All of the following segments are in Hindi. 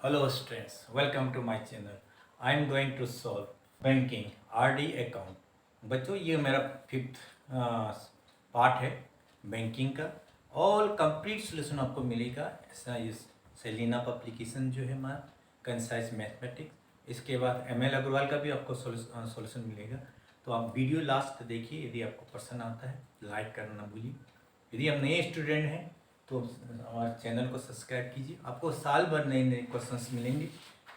Hello students, welcome to my channel. I am going to solve banking RD account. बच्चों ये मेरा फिफ्थ पार्ट है बैंकिंग का। ऑल कंप्लीट सोल्यूशन आपको मिलेगा। ऐसा इस सेलिना एप्लीकेशन जो है हमारा कंसाइज मैथमेटिक्स, इसके बाद ML अग्रवाल का भी आपको सोल्यूशन मिलेगा। तो आप वीडियो लास्ट देखिए। यदि आपको पसंद आता है लाइक करना ना भूलिए। यदि आप नए स्टूडेंट हैं तो हमारे चैनल को सब्सक्राइब कीजिए। आपको साल भर नए नए क्वेश्चंस मिलेंगे।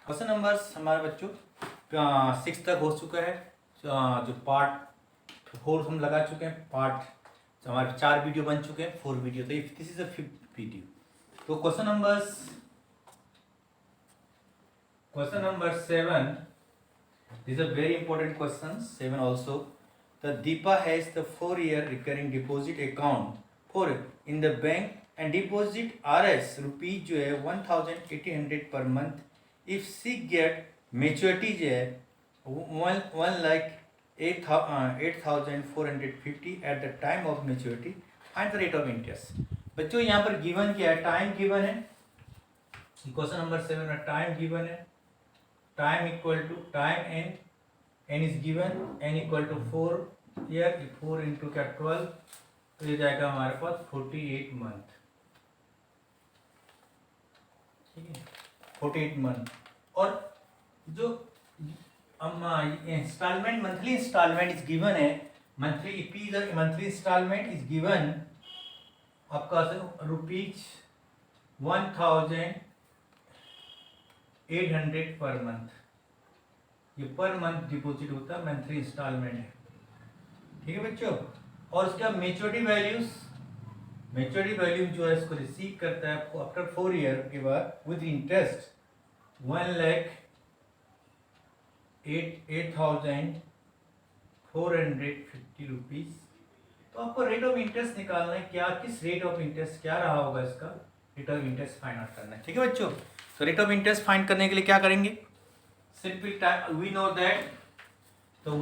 क्वेश्चन नंबर्स हमारे बच्चों 6 तक हो चुका है। जो पार्ट 4 हम लगा चुके हैं। पार्ट हमारे 4 वीडियो बन चुके हैं, 4 वीडियो। तो this is a 5th video. तो question number 7 is a very important question. 7 also. The Deepa has the 4-year recurring deposit account for in the bank and deposit RS rupees जो है 1800 per month. If she get maturity जो है 1,08,450 at the time of maturity, find the rate of interest. बच्चों यहाँ पर गिवन क्या है? टाइम गिवन है। क्वेश्चन नंबर 7 में टाइम गिवन है। Time equal to time n is given, n equal to 4 year, 4 into क्या 12, तो ये जाएगा हमारे पास 48 मंथ। ठीक है, 48 मंथ। और जो instalment, monthly instalment is given है। मंथली इंस्टॉलमेंट इज गिवन आपका रुपीज 1800 पर मंथ। ये पर मंथ डिपॉजिट होता है, मंथली इंस्टॉलमेंट है। ठीक है बच्चों। और उसका मेच्योरिटी वैल्यू जो है इसको रिसीव करता है आपको आफ्टर 4 ईयर के बाद विद इंटरेस्ट 1,08,450 रुपीज। तो आपको रेट ऑफ इंटरेस्ट निकालना है। क्या किस रेट ऑफ इंटरेस्ट क्या रहा होगा इसका rate of interest find out करना है। ठीक है बच्चों। तो रेट ऑफ इंटरेस्ट फाइंड करने के लिए क्या करेंगे? Simple time we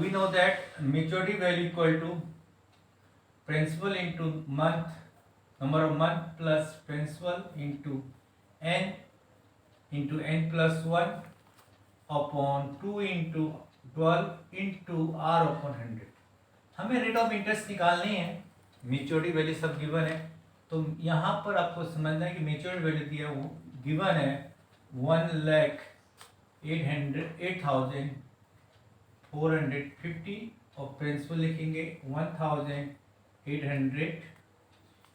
know that maturity value equal to principal into month, number of month plus principal into n plus 1 upon 2 into 12 into r upon 100। हमें रेट ऑफ इंटरेस्ट निकालनी है। मेच्योरिटी वैल्यू सब गिवन है। तो यहाँ पर आपको समझना है कि मेच्योरिटी वैल्यू दिया वो गिवन है 1,08,450 और प्रिंसिपल लिखेंगे 1,800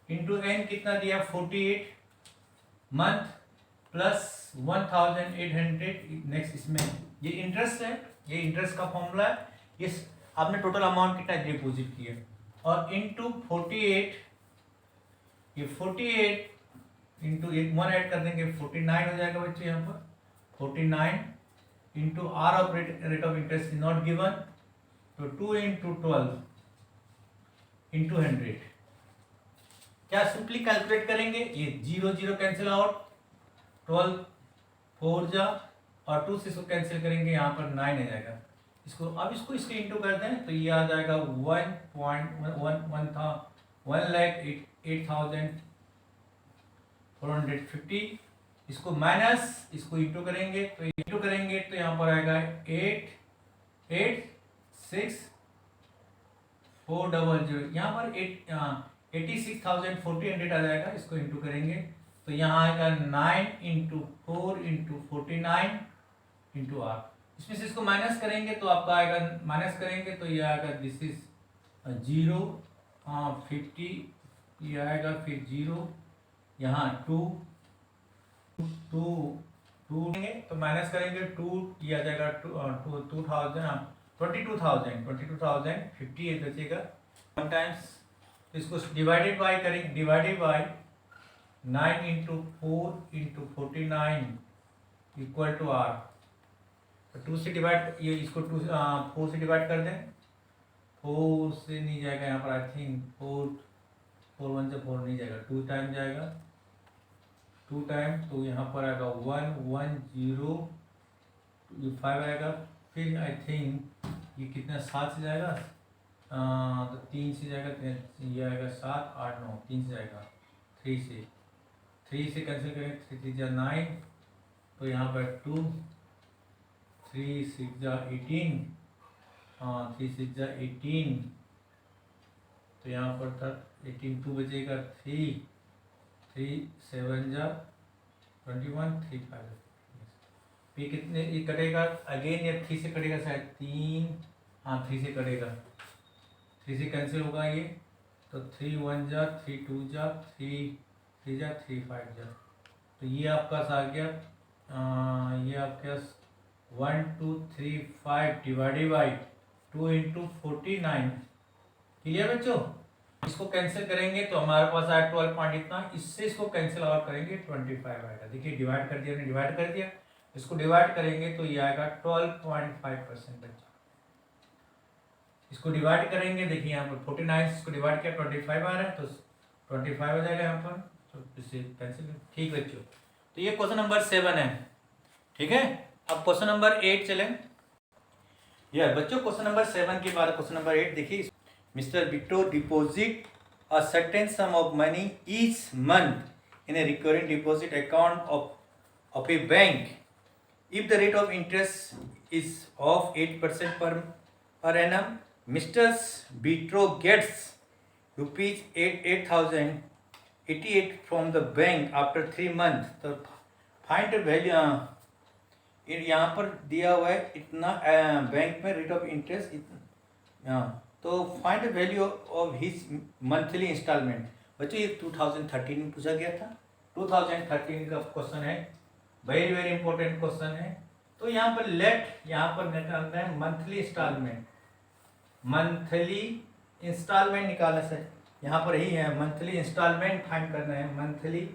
इंटू n कितना दिया 48 मंथ प्लस 1,800। नेक्स्ट इसमें ये इंटरेस्ट है, ये इंटरेस्ट का फॉर्मूला है। ये आपने टोटल अमाउंट कितना डिपॉजिट किया और इंटू 48, ये 48 इंटू 1 ऐड कर देंगे 49 हो जाएगा बच्चे। यहाँ पर 49 into r of rate of interest is not given, तो 2 इंटू 12 इंटू 100। क्या सिंपली कैलकुलेट करेंगे? ये 0 0 कैंसिल आउट, 12 4 जा और 2 से इसको कैंसिल करेंगे, यहाँ पर 9 आ जाएगा। इसको इसके इंटू कर दें तो ये आ जाएगा 1,08,450। इसको माइनस, इसको इंटू करेंगे तो यहाँ पर आएगा 8,8,6,400। यहाँ पर 86,400 आ जाएगा। इसको इंटू करेंगे तो यहाँ आएगा 9 इंटू 4 इंटू 49 इंटू आर। इसमें से इसको माइनस करेंगे तो आपका आएगा, माइनस करेंगे तो ये आएगा दिस इज 0 50, ये आएगा फिर 0, यहाँ 2 तो माइनस करेंगे 2, ये आ जाएगा 22,050 बचेगा। 1 टाइम्स इसको डिवाइडेड बाय करेंगे, divided by 9 into 4 into 49 equal to r. तो 2 से डिवाइड, ये इसको 4 से डिवाइड कर दें। 4 से नहीं जाएगा यहाँ पर, आई थिंक 4 1 से 4 नहीं जाएगा, 2 टाइम जाएगा, 2 टाइम तो यहाँ पर आएगा 1 1 0 5 आएगा। फिर आई थिंक ये कितना 7 से जाएगा, तो 3 से जाएगा, ये आएगा 7 8 9, 3 से जाएगा, 3 से कैंसिल करें, 3 3 9, तो तो यहाँ पर 2, 3 6 जा 18, 3 6 जा 18, तो यहाँ पर था 18, 2 बचेगा 3, 3 7 जा 21, 3 5, पी कितने ये कटेगा अगेन, या 3 से कटेगा शायद 3, 3 से कटेगा, 3 से कैंसिल होगा ये, तो 3 1 जा 3 2 जा 3 3 जा 3 5 जा, तो ये आपका आ गया, ये आपके 1 2 3 5 डिवाइडेड बाई 2 इंटू 49। क्लियर बच्चों? इसको कैंसिल करेंगे तो हमारे पास आया 12 पॉइंट इतना, इससे इसको कैंसिल आउट करेंगे 25 आएगा। देखिए डिवाइड कर दिया, डिवाइड कर दिया, इसको डिवाइड करेंगे तो ये आएगा 12.5% बच्चा। इसको डिवाइड करेंगे, देखिए यहाँ पर 49 इसको डिवाइड किया 25 आ रहा है, तो 25 हो जाएगा यहाँ पर, तो इसे कैंसिल। ठीक बच्चों, तो ये क्वेश्चन नंबर 7 है। ठीक है, अब क्वेश्चन नंबर 8 चलें। यार बच्चों क्वेश्चन नंबर 7 के बाद क्वेश्चन नंबर 8 देखिए। Mister Bitto deposit a certain some of money each month in A recurring deposit account of A bank if the rate of interest is of 8% per annum. Mr. Bitro gets rupees 8,088 from the bank after 3 months. तो find the value, यहाँ पर दिया हुआ है इतना, बैंक में रेट ऑफ इंटरेस्ट इतना, तो find the value of his monthly instalment. बच्चों ये 2013 में पूछा गया था, 2013 का क्वेश्चन है, वेरी वेरी इंपॉर्टेंट क्वेश्चन है। तो यहाँ पर यहाँ पर निकालना है मंथली इंस्टॉलमेंट, मंथली इंस्टॉलमेंट निकालना से यहाँ पर ही है, मंथली इंस्टॉलमेंट फाइंड करना है, monthly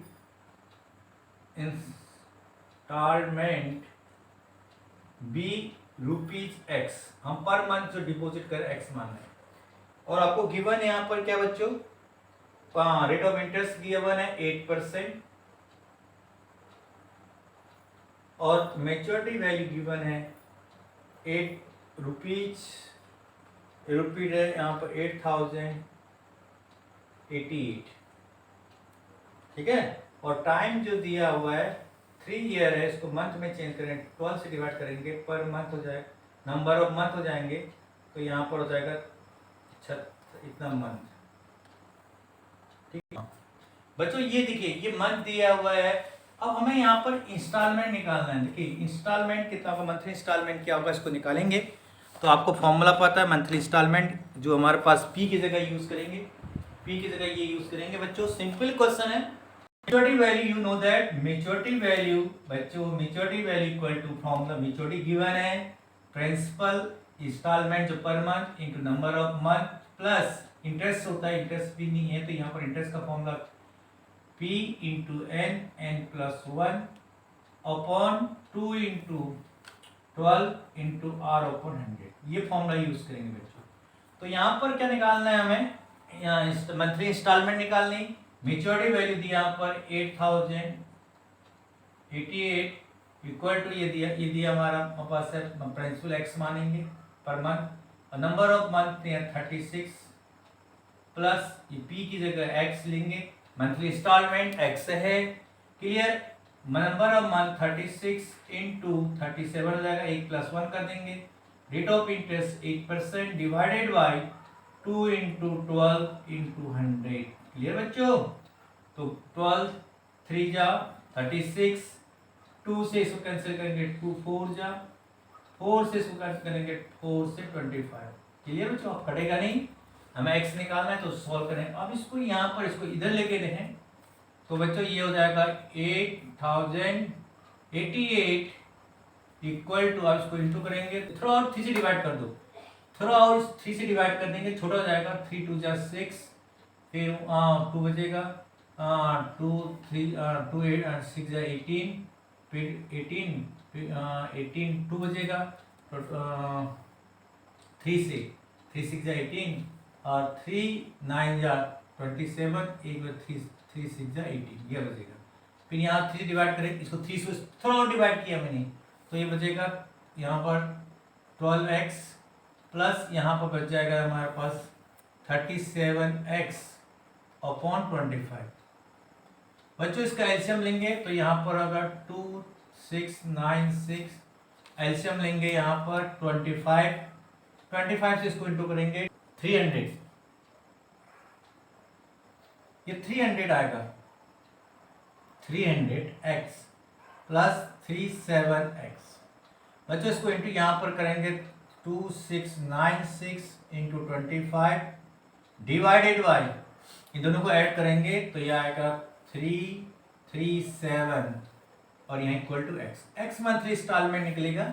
instalment be rupees x, हम पर मंथ जो डिपॉजिट कर एक्स मानना है। और आपको गिवन है यहाँ पर क्या बच्चों, रेट ऑफ इंटरेस्ट गिवन है 8%, और मेच्योरिटी वैल्यू गिवन है 8 रुपीज है यहाँ पर 8,088। ठीक है, और टाइम जो दिया हुआ है 3 ईयर है, इसको मंथ में चेंज करेंगे, 12 से डिवाइड करेंगे, पर मंथ हो जाए, नंबर ऑफ मंथ हो जाएंगे, तो यहाँ पर हो जाएगा इतना मंथ। ठीक है बच्चों, ये देखिए ये मंथ दिया हुआ है। अब हमें यहाँ पर इंस्टॉलमेंट निकालना है। देखिए इंस्टॉलमेंट कितना होगा, मंथली इंस्टॉलमेंट क्या होगा, इसको निकालेंगे तो आपको फॉर्मूला पता है मंथली इंस्टॉलमेंट, जो हमारे पास पी की जगह यूज करेंगे, पी की जगह ये यूज करेंगे। बच्चों सिंपल क्वेश्चन है, maturity value you know that, maturity value बच्चों, maturity value equal to formula, maturity given है प्रिंसिपल इंस्टॉलमेंट जो per month into number of month plus interest होता है, इंटरेस्ट भी नहीं है तो यहाँ पर इंटरेस्ट का formula P into n, n plus 1 upon 2 into 12 into r upon 100, ये फॉर्मूला यूज करेंगे बच्चों। तो यहाँ पर क्या निकालना है हमें, यहाँ मंथली इंस्टॉलमेंट निकालनी, मेच्योरिटी वैल्यू दी यहाँ पर 8,088 इक्वल टू ये दिया हमारा पास है, प्रिंसिपल एक्स मानेंगे पर मंथ, और नंबर ऑफ मंथ 36 प्लस ये पी की जगह एक्स लेंगे, मंथली इंस्टॉलमेंट एक्स है। Clear, number of month 36 into 37 हो जाएगा, 1 प्लस 1 कर देंगे, rate of interest 8% divided by 2 into 12 into 100। Clear बच्चों, तो 12 3 जा 36, 2 से इसको कैंसिल करेंगे 2 4 जा, 4 से इसको कैंसिल करेंगे 4 से 25। क्लियर बच्चों, अब कटेगा नहीं, हमें x निकालना है तो सॉल्व करें। अब इसको यहाँ पर इसको इधर लेके देखें तो बच्चों ये हो जाएगा 8,088 इक्वल टू, अब इसको इंटू करेंगे, थोड़ा और 3 से डिवाइड कर दो, थोड़ा और 3 से डिवाइड कर देंगे, छोटा हो जाएगा, 3 2 जा 6, फिर 2 बचेगा, 2 3 2 8 6 जा 18, फिर 18 2 बचेगा, तो 3 से 3 6 जा 18 और 3 9 जा 27, एक बार 3 6 जा 18, ये बचेगा। फिर यहाँ 3 डिवाइड करें, इसको 3 से थोड़ा और डिवाइड किया मैंने, तो ये बचेगा यहाँ पर 12x प्लस यहाँ पर बच जाएगा हमारे पास 37x अपॉन 25। बच्चों इसका एलसीएम लेंगे तो यहाँ पर अगर 2 2696, एलसीएम लेंगे यहाँ पर 25 से इसको इंटू करेंगे 300, ये 300 आएगा, 300x प्लस 37x। बच्चों इसको इंटू यहाँ पर करेंगे 2696 इंटू 25 डिवाइडेड बाई, इन दोनों को ऐड करेंगे तो ये आएगा 337 और यहाँ equal to x monthly instalment निकलेगा,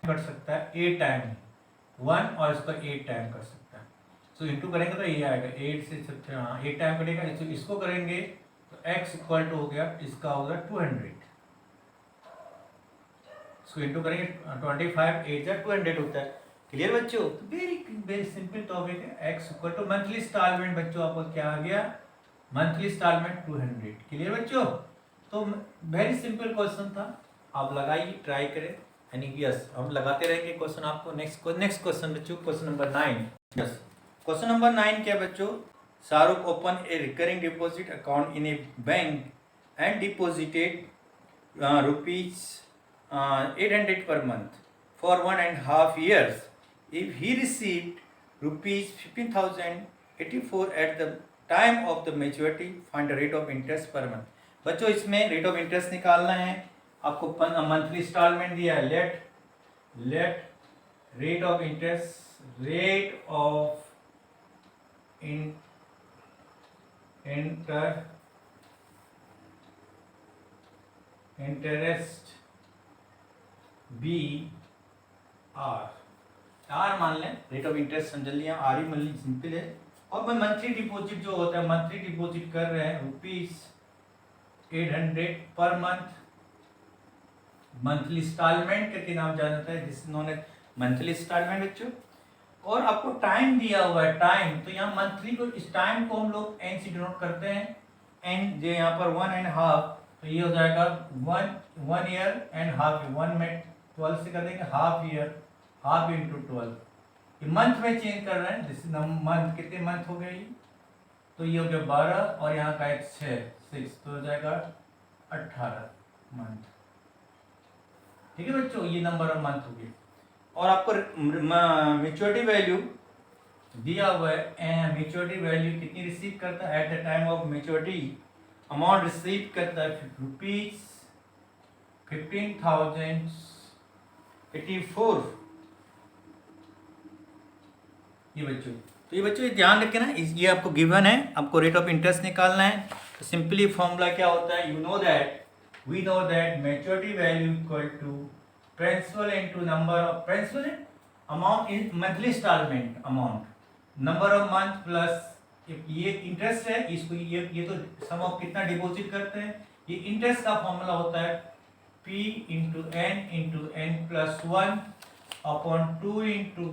कर सकता है 8 टाइम 1 और इसका 8 टाइम कर सकता है। सो इंटू करेंगे तो ये आएगा 8 से 8 टाइम करेगा, इसको करेंगे तो x इक्वल टू हो गया, इसका होगा 200, इसको इंटू करेंगे 25 8 जा 200 होता है। क्लियर बच्चों? तो वेरी सिंपल टॉपिक है। x equal to monthly instalment, बच्चों आपको क्या आ गया, मंथली इंस्टॉलमेंट 200। क्लियर बच्चों? तो वेरी सिंपल क्वेश्चन था, आप लगाइए, ट्राई करें, यानी कि यस हम लगाते रहेंगे क्वेश्चन आपको। नेक्स्ट क्वेश्चन बच्चों, question number 9। Yes, question number 9 क्या बच्चों, Shahrukh open A recurring deposit account in A bank and deposited rupees 800 per month for 1.5 years. If he received rupees 15,084 at the time of the maturity, find the rate of interest per month. बच्चों इसमें रेट ऑफ इंटरेस्ट निकालना है, आपको मंथली इंस्टॉलमेंट दिया है, let rate of interest, rate of interest be r मान लें, रेट ऑफ इंटरेस्ट समझ लिया, आर ही मान ली, सिंपल है। और मैं मंथली डिपॉजिट जो होता है, मंथली डिपॉजिट कर रहे हैं rupees 800 per month, monthly instalment करके नाम जाना जाता है, जिस इन्होंने मंथली इंस्टॉलमेंट बच्चों। और आपको टाइम दिया हुआ है, टाइम, तो यहाँ मंथली को, इस टाइम को हम लोग एन से डिनोट करते हैं, एन जो यहाँ पर 1.5, तो ये हो जाएगा 1 ईयर एंड हाफ, 1 में 12 से कर देंगे, हाफ ईयर, हाफ इंटू 12, ये मंथ में चेंज कर रहे हैं, जैसे मंथ कितने मंथ हो गए, तो ये हो गया 12 और यहाँ का एक 6 तो हो जाएगा 18 मंथ। ठीक है बच्चों, ये नंबर ऑफ मंथ हो गए। और आपको मैच्योरिटी वैल्यू दिया हुआ है, मैच्योरिटी वैल्यू कितनी रिसीव करता है eight the time of maturity, amount receive करता है रुपीज 15,084। ये बच्चों, तो ये बच्चों ये ध्यान रखें ना, ये आपको गिवन है, आपको रेट ऑफ इंटरेस्ट निकालना है। तो सिंपली फॉर्मूला क्या होता है, we know that maturity value equal to principal into number of, principal amount in monthly instalment amount, number of month plus ये इंटरेस्ट है, इसको ये तो सम ऑफ कितना डिपॉजिट करते हैं, ये इंटरेस्ट का फॉर्मूला होता है P into n plus 1 upon 2 into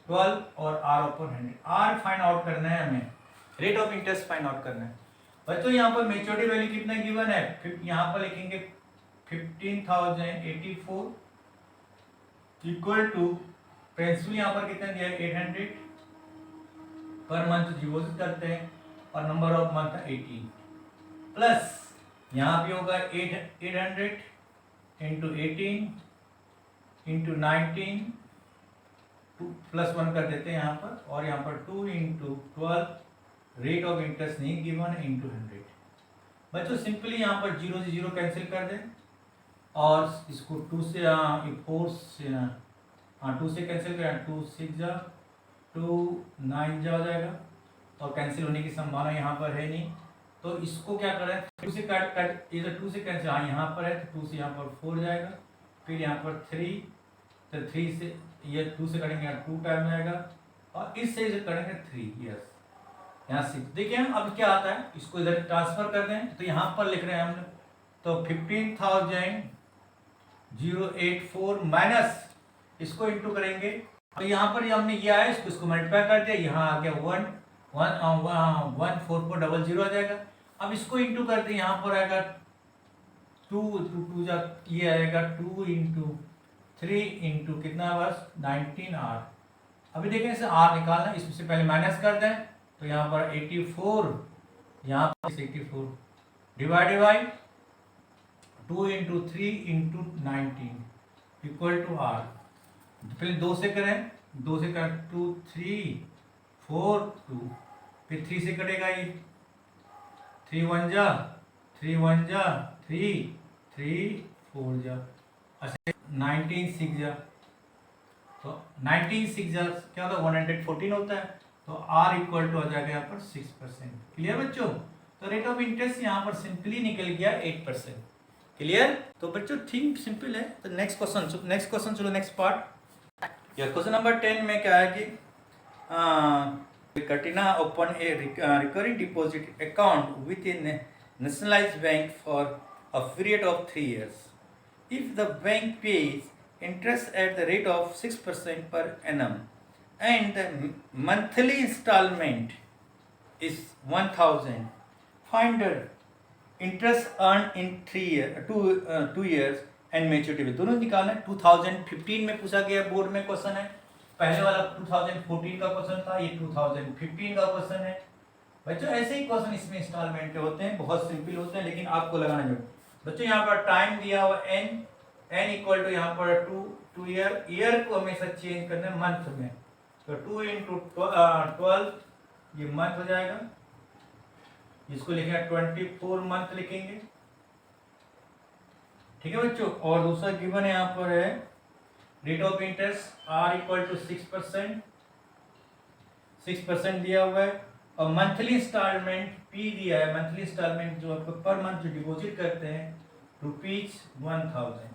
12 और R upon 100। R find out करना है हमें, rate of interest find out करना है। बच्चों यहाँ पर मैच्योरिटी वैल्यू कितना गिवन है, यहाँ पर लिखेंगे 15,084 इक्वल टू प्रिंसिपल यहाँ पर कितना दिया है 800 पर मंथ डिपॉजिट करते हैं और नंबर ऑफ मंथ 18 प्लस यहाँ भी होगा 800 इंटू 18 इंटू 19 प्लस 1 कर देते हैं यहाँ पर, और यहाँ पर 2 इंटू 12, रेट ऑफ इंटरेस्ट नहीं गिवन है, इंटू 100। बच्चों सिंपली यहाँ पर 0 से 0 कैंसिल कर दें और इसको 2 से 4 से 2 से कैंसिल करें, 2 6 जा 2 9 जा हो जाएगा, और कैंसिल होने की संभावना यहाँ पर है नहीं, तो इसको क्या करें 2 से कट इधर 2 से कैंसिल, यहाँ पर है तो 2 से यहाँ पर 4 जाएगा, फिर यहाँ पर 3, तो 3 से ये 2 से करेंगे 2 टाइम जाएगा, और इससे इधर करेंगे 3, यस यहाँ 6। देखिए हम अब क्या आता है, इसको इधर ट्रांसफर कर दें, तो यहाँ पर लिख रहे हैं हम, तो 15,084 माइनस इसको इंटू करेंगे, तो यहाँ पर हमने ये आया, इसको मल्टीप्लाई कर दिया, यहाँ आ गया 14400 आ जाएगा। अब इसको इंटू कर दें, यहाँ पर आएगा 2 जा, ये आएगा 2 इंटू 3 इंटू कितना बस 19R। अभी देखें इसे R निकालना, इससे पहले माइनस कर दें, तो यहाँ पर 84, यहाँ पर 84 divided by 2 into 3 into 19 equal to r. पहले 2 से करें, 2 से करें 2 3 4 2, फिर 3 से कटेगा ये 3 1 जा 3 1 जा 3 3 4 जा, अच्छा 19 6 जा, तो 19 6 जा क्या होता है 114 होता है, तो आर इक्वल टू आ जाएगा यहाँ पर 6%। क्लियर बच्चों? तो रेट ऑफ इंटरेस्ट यहाँ पर सिंपली निकल गया 8%। क्लियर? तो बच्चों थिंक सिंपल है। तो नेक्स्ट क्वेश्चन चलो नेक्स्ट पार्ट। या क्वेश्चन नंबर 10 में क्या है कि Katina opened a recurring deposit account with a nationalized bank for a period of 3 years. If the bank pays interest at the rate of 6% per annum and the monthly installment is 1000, find the interest earned in 2 years and maturity में दोनों निकालना है। 2015 में पूछा गया बोर्ड में क्वेश्चन है, पहले वाला 2014 का क्वेश्चन था, ये 2015 का क्वेश्चन है। बच्चों ऐसे ही क्वेश्चन इसमें इंस्टॉलमेंट के होते हैं, बहुत सिंपल होते हैं, लेकिन आपको लगाना जरूर। बच्चों यहाँ पर टाइम दिया हुआ n इक्वल टू यहाँ पर 2 ईयर को हमेशा चेंज करना है मंथ में, तो 2 इंटू 12 ये मंथ हो जाएगा, इसको लिखेंगे 24 मंथ लिखेंगे। ठीक है बच्चों? और दूसरा गिवन यहाँ पर है rate of interest r equal to 6% दिया हुआ है, और मंथली इंस्टॉलमेंट पी दिया है। मंथली इंस्टॉलमेंट जो आपको पर मंथ जो डिपॉजिट करते हैं ₹1000।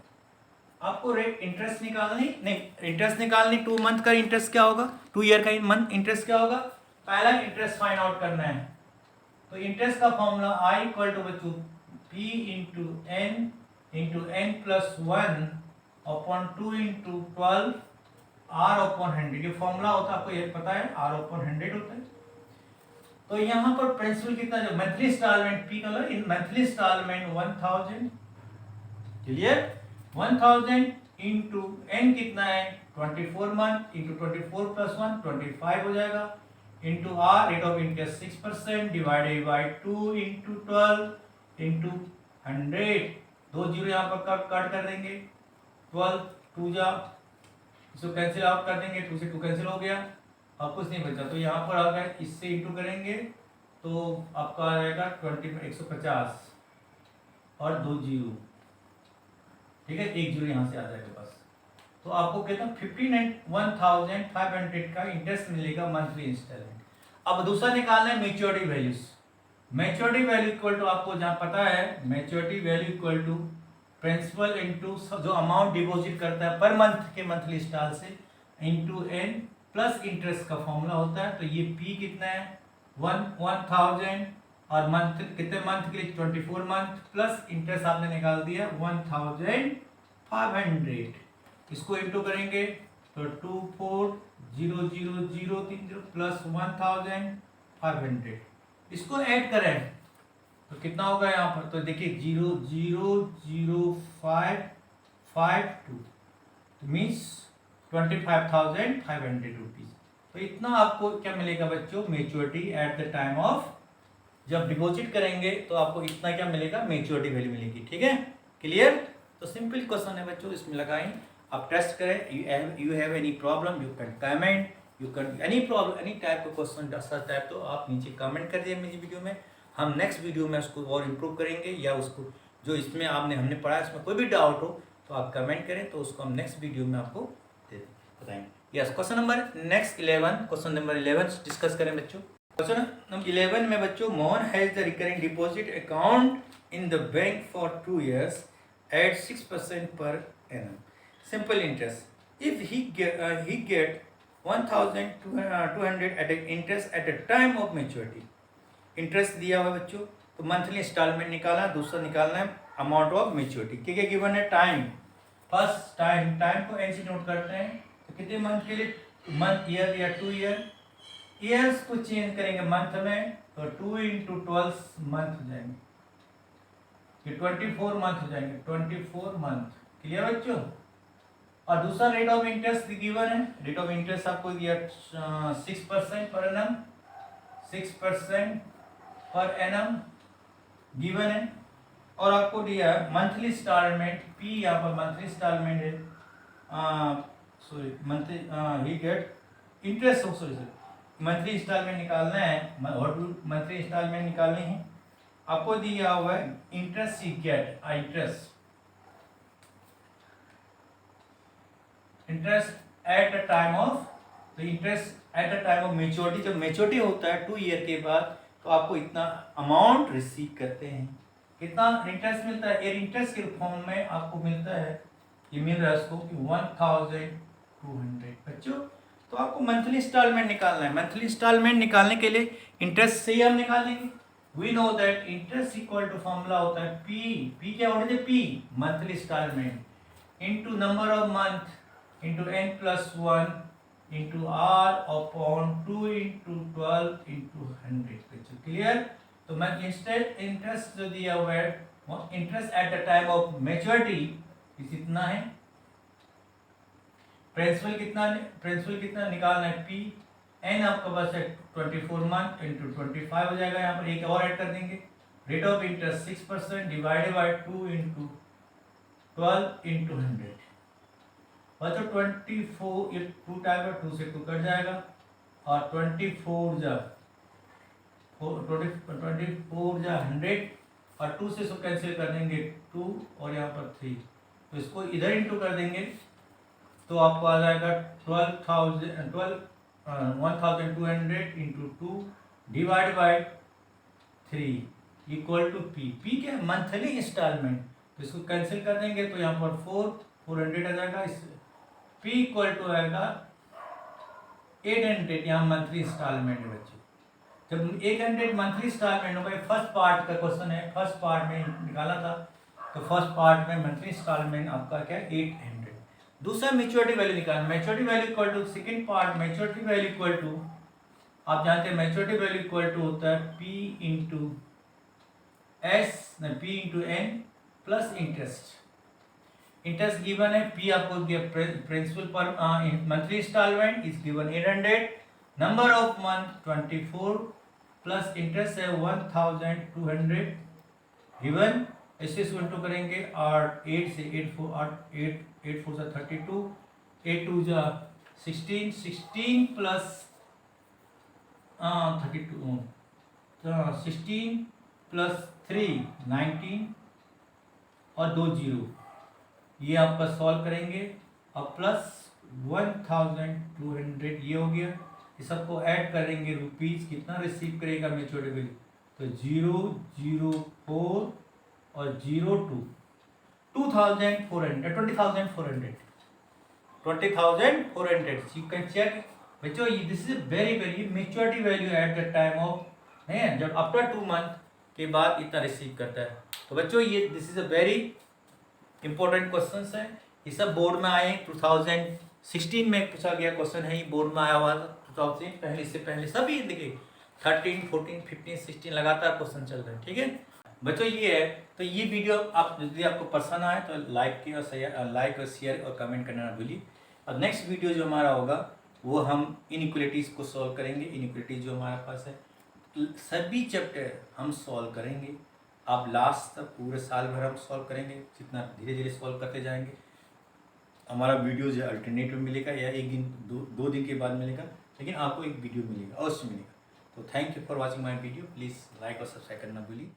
आपको रेट इंटरेस्ट निकालनी नहीं, इंटरेस्ट निकालनी 2 मंथ का इंटरेस्ट क्या होगा, 2 ईयर का मंथ इंटरेस्ट क्या होगा, पहला इंटरेस्ट फाइंड आउट करना है। तो इंटरेस्ट का फॉर्मूला आई इक्वल टू बच्चों p into n plus 1 upon 2 into 12 r upon 100। ये फॉर्मूला होता है, आपको ये पता है, आर अपॉन 100 होता है। तो यहाँ पर प्रिंसिपल कितना जो मंथली इंस्टॉलमेंट पी का इन monthly instalment 1000। Clear? 1000 into n कितना है 24 मंथ इंटू 24 प्लस 1 25 हो जाएगा, into r rate of interest 6% divided by 2 into 12 into 100। 2 zero यहाँ पर कट कर देंगे, 12 2 जा, इसको कैंसिल आउट कर देंगे, 2 से 2 कैंसिल हो गया, अब कुछ नहीं बचा। तो यहाँ पर अगर इससे इंटू करेंगे तो आपका आ जाएगा 150 और 2 जीरो। ठीक है, 1 जीरो यहाँ से आ जाएगा बस। तो आपको कहता हूँ 15,500 का इंटरेस्ट मिलेगा मंथली इंस्टॉलमेंट। अब दूसरा निकालना है maturity values. Maturity value equal to आपको जहाँ पता है, maturity value equal to principal into जो अमाउंट डिपॉजिट करता है पर मंथ के मंथली इंस्टॉल से इंटू एन प्लस इंटरेस्ट का फॉर्मूला होता है। तो ये पी कितना है 1000 और मंथ कितने मंथ के लिए 24 मंथ प्लस इंटरेस्ट आपने निकाल दिया 1500। इसको इंटू करेंगे तो 240030 प्लस 1500। इसको ऐड करें तो कितना होगा यहाँ पर, तो देखिए 0000552 मीन्स 25,500 रुपीज। तो इतना आपको क्या मिलेगा बच्चों, maturity eight the time of, जब डिपॉजिट करेंगे तो आपको इतना क्या मिलेगा, मेच्योरिटी वैल्यू मिलेगी। ठीक है, क्लियर? तो सिंपल क्वेश्चन है बच्चों, इसमें लगाएं, आप टेस्ट करें। You have any problem you can comment, you can any problem any type का क्वेश्चन सच टाइप, तो आप नीचे कमेंट कर दीजिए मेरी वीडियो में। हम नेक्स्ट वीडियो में उसको और इम्प्रूव करेंगे, या उसको जो इसमें हमने पढ़ा है उसमें कोई भी डाउट हो तो आप कमेंट करें, तो उसको हम नेक्स्ट वीडियो में आपको बताएंगे। Yes, question number next 11, question number 11 discuss करें बच्चों। क्वेश्चन नंबर 11 में बच्चों, Mohan has the recurring deposit account in the bank for 2 years at 6% per annum simple interest. If he get 1,200 at interest at the time of maturity. Interest दिया हुआ है बच्चों, तो मंथली इंस्टॉलमेंट निकालना, दूसरा निकालना है अमाउंट ऑफ मेच्योरिटी। क्या क्या गिवन है, टाइम, फर्स्ट टाइम को एन से नोट करते हैं, तो कितने मंथ के लिए, मंथ ईयर या 2 ईयर, ईयर्स को चेंज करेंगे मंथ में, तो 2 इंटू 12 मंथ हो जाएंगे, ये 24 मंथ हो जाएंगे, 24 मंथ। क्लियर बच्चों? और दूसरा रेट ऑफ इंटरेस्ट गिवन है, रेट ऑफ इंटरेस्ट आपको दिया 6% per annum, 6% per annum given है। और आपको दिया मंथली इंस्टॉलमेंट पी, यहाँ पर मंथली इंस्टॉलमेंट है, सॉरी मंथली ही get interest, sorry monthly installment निकालना है और मंथली इंस्टॉलमेंट निकालनी है। आपको दिया हुआ है इंटरेस्ट ही get interest at the time of, तो interest at the time of maturity, जब मेच्योरिटी होता है 2 ईयर के बाद तो आपको इतना अमाउंट रिसीव करते हैं। कितना इंटरेस्ट मिलता है, इंटरेस्ट के फॉर्म में आपको मिलता है, ये मिल रहा है उसको कि 1200 बच्चों। तो आपको मंथली इंस्टॉलमेंट निकालना है। मंथली इंस्टॉलमेंट निकालने के लिए इंटरेस्ट से ही हम निकालेंगे। We know that interest equal to formula होता है पी क्या होता है, p monthly instalment into number of month into n+1 into r upon 2 into 12 into 100। Clear. तो मैं इंटरेस्ट जो दिया हुआ है, interest at the time of maturity कितना है, प्रिंसिपल कितना निकालना है, पी एन आपका पास है 24 मंथ इंटू 25 हो जाएगा। यहाँ पर एक और ऐड कर देंगे, rate of interest 6% divided by 2 into 12 into 100, और तो 24 ये 2 टाइम है, 2 से 2 कट जाएगा, और 24 जा 100 और 2 से कैंसिल कर देंगे 2 और यहाँ पर 3, तो इसको इधर इंटू कर देंगे तो आपको आ जाएगा 1200 into 2 divide by 3 equal to p क्या है, मंथली इंस्टॉलमेंट। तो इसको कैंसिल कर देंगे तो यहाँ पर 400 आ जाएगा, इस पी इक्वल टू आएगा 800, यहाँ मंथली इंस्टॉलमेंट है बच्चों। जब 800 मंथली इंस्टॉलमेंट होगा, फर्स्ट पार्ट का क्वेश्चन है, फर्स्ट पार्ट में निकाला था, तो फर्स्ट पार्ट में मंथली इंस्टॉलमेंट आपका क्या है 800। दूसरा मैच्योरिटी वैल्यू निकालना, maturity value equal to second part, maturity value equal to आप जानते हैं मैच्योरिटी वैल्यू इक्वल टू होता है p into n plus interest given है, पी आपको दिया प्रिंसिपल पर monthly instalment is given 800, number of month 24 plus interest है 1200 गिवन। इससे इंटू करेंगे 8 से 8 4 से 32, 8 2 जा 16 प्लस 32 16 प्लस 3 19 और 2 जीरो, ये आपका सॉल्व करेंगे और प्लस 1200 ये हो गया। ये सबको ऐड करेंगे, रुपीज कितना रिसीव करेगा मैच्योरिटी वैल्यू, तो 004 और 02 20,400 you can check बच्चों, this is very maturity value eight the time of, नहीं जब आफ्टर 2 मंथ के बाद इतना रिसीव करता है। तो बच्चों ये this is a very important question है, ये सब बोर्ड में आए 2016 में पूछा गया क्वेश्चन है, ये बोर्ड में आया हुआ 2000 पहले से पहले सभी देखिए 13 14 15 16 लगातार क्वेश्चन चल रहे हैं। ठीक है बच्चों, ये है। तो ये वीडियो आप यदि आपको पसंद आए तो लाइक और शेयर और कमेंट करना ना भूलिए। अब नेक्स्ट वीडियो जो हमारा होगा वो हम इनइक्वालिटीज़ को सॉल्व करेंगे। इनइक्वालिटीज जो हमारे पास है सभी चैप्टर हम सॉल्व करेंगे। आप लास्ट तक पूरे साल भर हम सॉल्व करेंगे, जितना धीरे धीरे सॉल्व करते जाएंगे। हमारा वीडियो जो अल्टरनेटिव मिलेगा या एक दिन दो दिन के बाद मिलेगा, लेकिन आपको एक वीडियो मिलेगा, अवश्य मिलेगा। तो thank you for watching my video. Please like और सब्सक्राइब करना भूलिए।